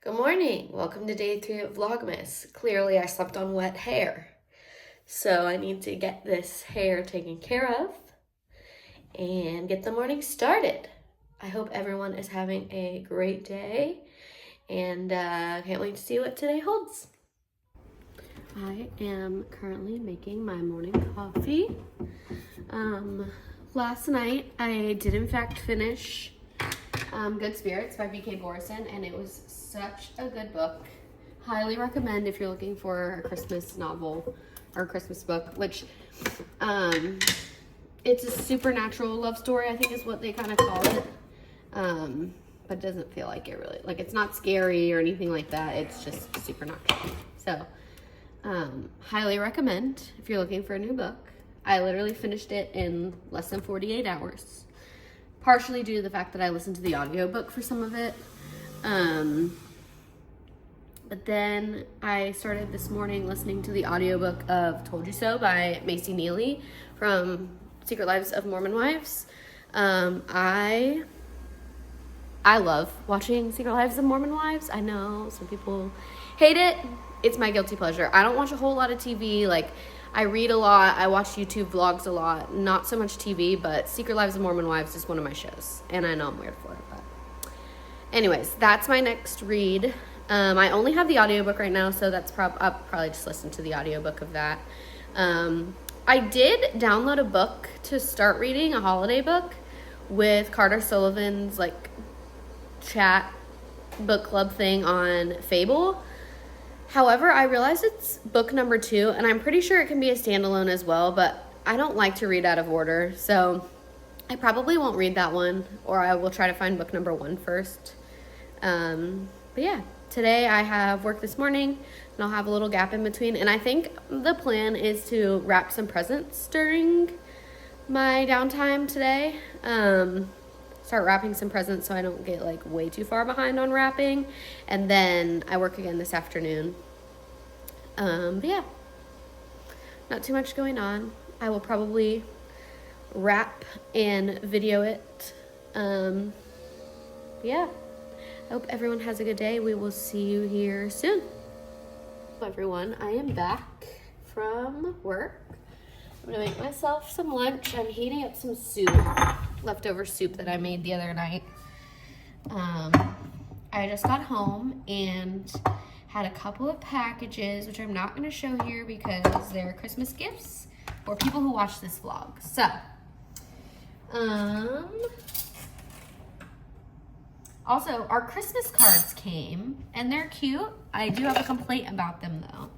Good morning. Welcome to day 3 of Vlogmas. Clearly I slept on wet hair. So I need to get this hair taken care of and get the morning started. I hope everyone is having a great day and can't wait to see what today holds. I am currently making my morning coffee. Last night I did in fact finish Good Spirits by B.K. Borison, and it was such a good book. Highly recommend if you're looking for a Christmas novel or a Christmas book, which it's a supernatural love story, I think is what they kind of call it. But it doesn't feel like it really, like it's not scary or anything like that. It's just supernatural. So highly recommend if you're looking for a new book. I literally finished it in less than 48 hours. Partially due to the fact that I listened to the audiobook for some of it. But then I started this morning listening to the audiobook of Told You So by Macy Neely from Secret Lives of Mormon Wives. I love watching Secret Lives of Mormon Wives. I know some people hate it. It's my guilty pleasure. I don't watch a whole lot of TV. Like, I read a lot. I watch YouTube vlogs a lot. Not so much TV, but Secret Lives of Mormon Wives is one of my shows. And I know I'm weird for it, but anyways, that's my next read. I only have the audiobook right now, so that's I'll probably just listen to the audiobook of that. I did download a book to start reading, a holiday book, with Carter Sullivan's like chat book club thing on Fable. However, I realized it's book number 2, and I'm pretty sure it can be a standalone as well, but I don't like to read out of order, so I probably won't read that one, or I will try to find book number 1 first. But yeah, today I have work this morning, and I'll have a little gap in between, and I think the plan is to wrap some presents during my downtime today. Start wrapping some presents so I don't get like way too far behind on wrapping, and then I work again this afternoon. But yeah, not too much going on. I will probably wrap and video it. Yeah, I hope everyone has a good day. We will see you here soon. Hello everyone, I am back from work. I'm gonna make myself some lunch. I'm heating up some soup, leftover soup that I made the other night. I just got home and had a couple of packages, which I'm not gonna show here because they're Christmas gifts for people who watch this vlog. So, also our Christmas cards came and they're cute. I do have a complaint about them though.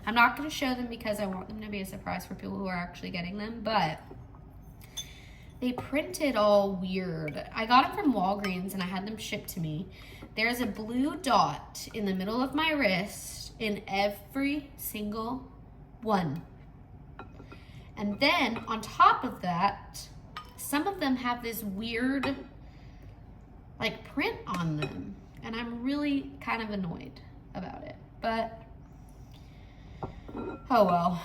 I'm not going to show them because I want them to be a surprise for people who are actually getting them, but they printed all weird. I got them from Walgreens and I had them shipped to me. There's a blue dot in the middle of my wrist in every single one. And then on top of that, some of them have this weird like print on them, and I'm really kind of annoyed about it, oh well.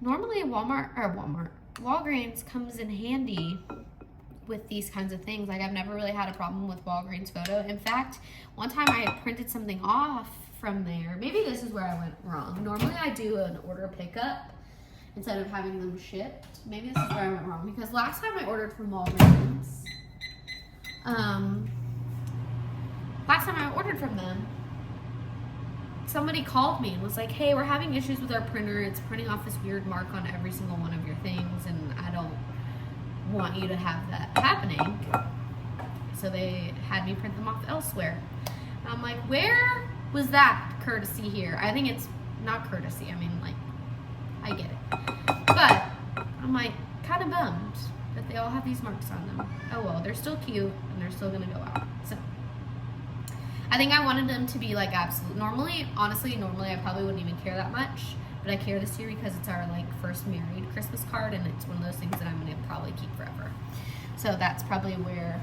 Normally Walgreens comes in handy with these kinds of things. Like, I've never really had a problem with Walgreens photo. In fact, one time I printed something off from there. Maybe this is where I went wrong. Normally I do an order pickup instead of having them shipped. Maybe this is where I went wrong, because last time I ordered from Walgreens, somebody called me and was like, hey, we're having issues with our printer. It's printing off this weird mark on every single one of your things, and I don't want you to have that happening. So they had me print them off elsewhere. And I'm like, where was that courtesy here? I think it's not courtesy. I mean, like, I get it. But I'm like, kind of bummed that they all have these marks on them. Oh well, they're still cute and they're still gonna go out. So I think I wanted them to be like absolute. Normally I probably wouldn't even care that much, but I care this year because it's our like first married Christmas card, and it's one of those things that I'm gonna probably keep forever. So that's probably where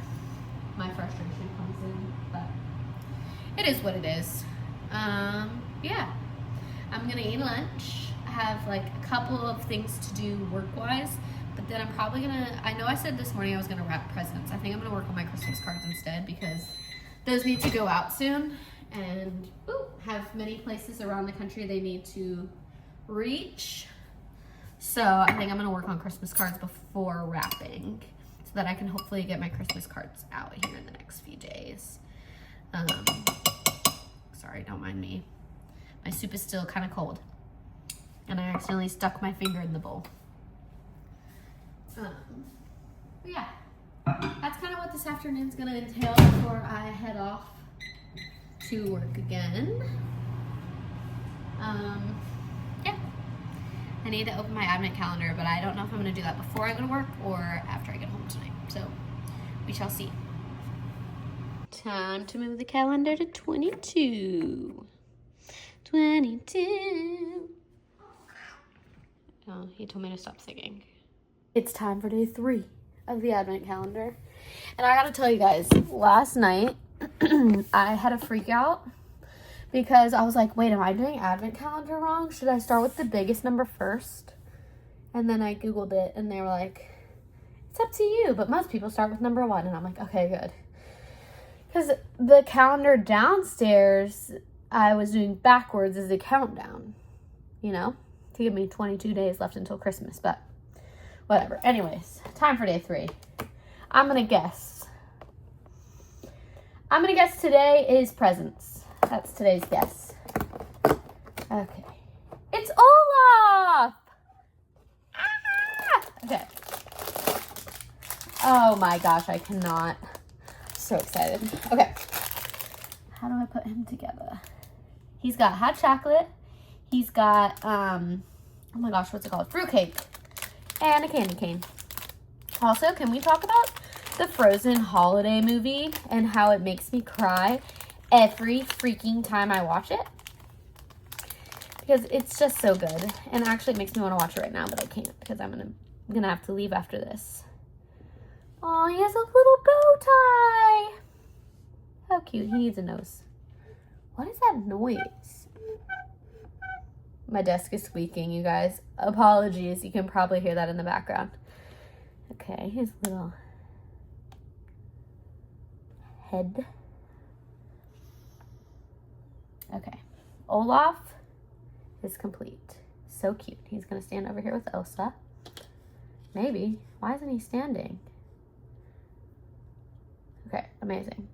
my frustration comes in, but it is what it is. Yeah, I'm gonna eat lunch. I have like a couple of things to do work-wise, but then I'm probably gonna, I know I said this morning I was gonna wrap presents. I think I'm gonna work on my Christmas cards instead because those need to go out soon, and have many places around the country they need to reach. So I think I'm gonna work on Christmas cards before wrapping so that I can hopefully get my Christmas cards out here in the next few days. Sorry, don't mind me. My soup is still kind of cold and I accidentally stuck my finger in the bowl. But yeah, that's kind of what this afternoon's gonna entail before I head off to work again. Yeah, I need to open my advent calendar, but I don't know if I'm gonna do that before I go to work or after I get home tonight. So we shall see. Time to move the calendar to 22. 22. Oh, he told me to stop singing. It's time for day 3 of the advent calendar. And I gotta tell you guys, last night I had a freak out because I was like, wait, am I doing advent calendar wrong? Should I start with the biggest number first? And then I Googled it and they were like, it's up to you, but most people start with number 1. And I'm like, okay, good. Because the calendar downstairs, I was doing backwards as a countdown, you know, to give me 22 days left until Christmas, but whatever. Anyways, time for day 3. I'm going to guess. Today is presents. That's today's guess. Okay. It's Olaf! Ah! Okay. Oh my gosh, I cannot. So excited. Okay. How do I put him together? He's got hot chocolate. He's got, oh my gosh, what's it called? Fruitcake. And a candy cane. Also, can we talk about the Frozen holiday movie and how it makes me cry every freaking time I watch it? Because it's just so good. And actually it makes me want to watch it right now, but I can't because I'm gonna have to leave after this. Oh, he has a little bow tie. How cute. He needs a nose. What is that noise? My desk is squeaking, you guys. Apologies. You can probably hear that in the background. Okay, his little head. Okay. Olaf is complete. So cute. He's going to stand over here with Elsa. Maybe. Why isn't he standing? Okay, amazing.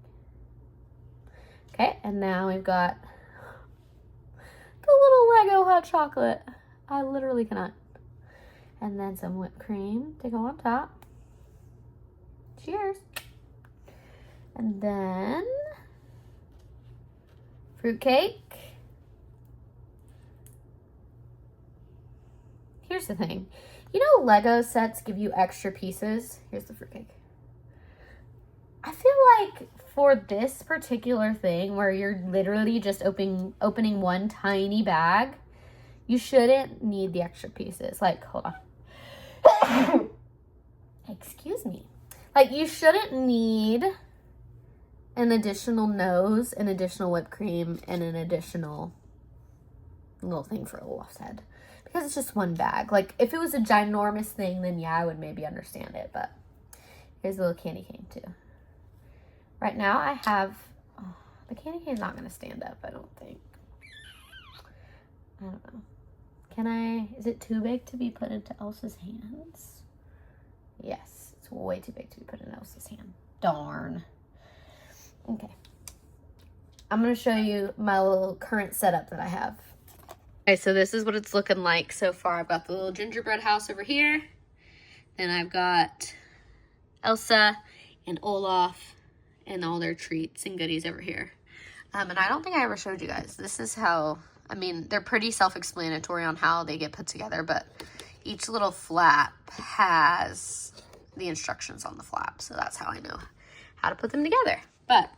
Okay, and now we've got the little Lego hot chocolate. I literally cannot. And then some whipped cream to go on top. Cheers. And then fruitcake. Here's the thing. You know Lego sets give you extra pieces? Here's the fruitcake. I feel like for this particular thing where you're literally just opening one tiny bag, you shouldn't need the extra pieces. Like, hold on. Excuse me. Like, you shouldn't need an additional nose, an additional whipped cream, and an additional little thing for Olaf's head. Because it's just one bag. Like, if it was a ginormous thing, then yeah, I would maybe understand it. But here's a little candy cane, too. Right now, I have... Oh, the candy cane's not going to stand up, I don't think. I don't know. Can I... Is it too big to be put into Elsa's hands? Yes. It's way too big to be put in Elsa's hand. Darn. Okay. I'm going to show you my little current setup that I have. Okay, so this is what it's looking like so far. I've got the little gingerbread house over here. Then I've got Elsa and Olaf and all their treats and goodies over here. And I don't think I ever showed you guys. This is how, I mean, they're pretty self-explanatory on how they get put together, but each little flap has the instructions on the flap. So that's how I know how to put them together. But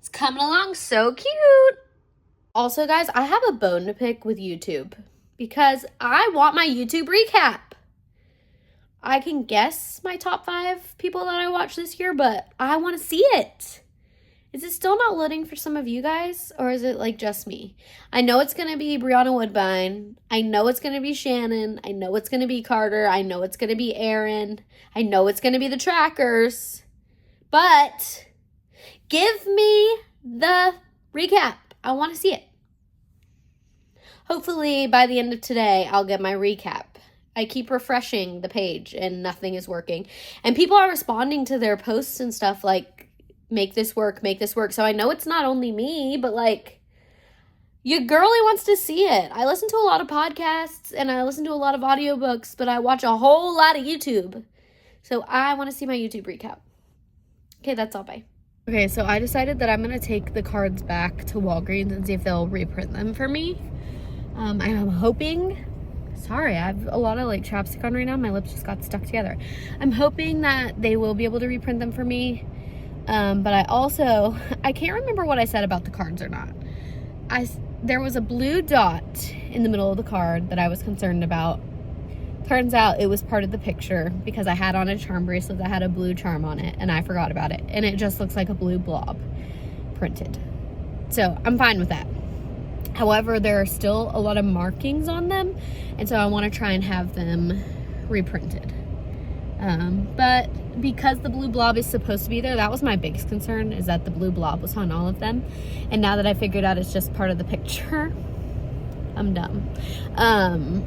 it's coming along so cute. Also, guys, I have a bone to pick with YouTube because I want my YouTube recap. I can guess my top 5 people that I watched this year, but I want to see it. Is it still not loading for some of you guys, or is it like just me? I know it's going to be Brianna Woodbine. I know it's going to be Shannon. I know it's going to be Carter. I know it's going to be Aaron. I know it's going to be the trackers. But give me the Recap. I want to see it. Hopefully by the end of today, I'll get my recap. I keep refreshing the page and nothing is working. And people are responding to their posts and stuff like, make this work, make this work. So I know it's not only me, but like, your girlie wants to see it. I listen to a lot of podcasts and I listen to a lot of audiobooks, but I watch a whole lot of YouTube. So I want to see my YouTube recap. Okay, that's all. Bye. Okay, so I decided that I'm going to take the cards back to Walgreens and see if they'll reprint them for me. I'm hoping, sorry, I have a lot of like chapstick on right now. My lips just got stuck together. I'm hoping that they will be able to reprint them for me. But I can't remember what I said about the cards or not. There was a blue dot in the middle of the card that I was concerned about. Turns out it was part of the picture because I had on a charm bracelet that had a blue charm on it and I forgot about it. And it just looks like a blue blob printed. So I'm fine with that. However, there are still a lot of markings on them. And so I want to try and have them reprinted. But because the blue blob is supposed to be there, that was my biggest concern, is that the blue blob was on all of them. And now that I figured out it's just part of the picture, I'm dumb. I'm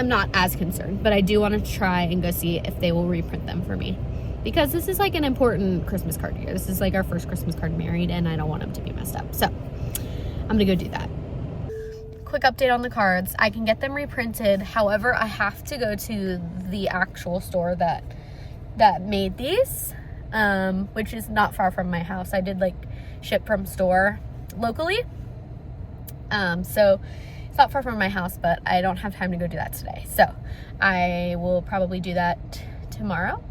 not as concerned, but I do want to try and go see if they will reprint them for me. Because this is like an important Christmas card year. This is like our first Christmas card married and I don't want them to be messed up. So I'm going to go do that. Quick update on the cards. I can get them reprinted. However, I have to go to the actual store that made these, which is not far from my house. I did like ship from store locally. So it's not far from my house, but I don't have time to go do that today. So I will probably do that tomorrow,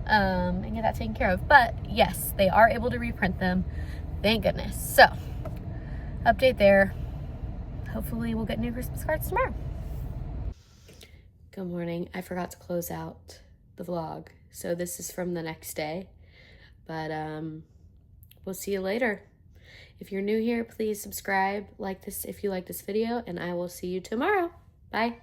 and get that taken care of. But yes, they are able to reprint them. Thank goodness. So update there. Hopefully we'll get new Christmas cards tomorrow. Good morning. I forgot to close out the vlog, so this is from the next day. But we'll see you later. If you're new here, please subscribe, like this if you like this video, and I will see you tomorrow. Bye.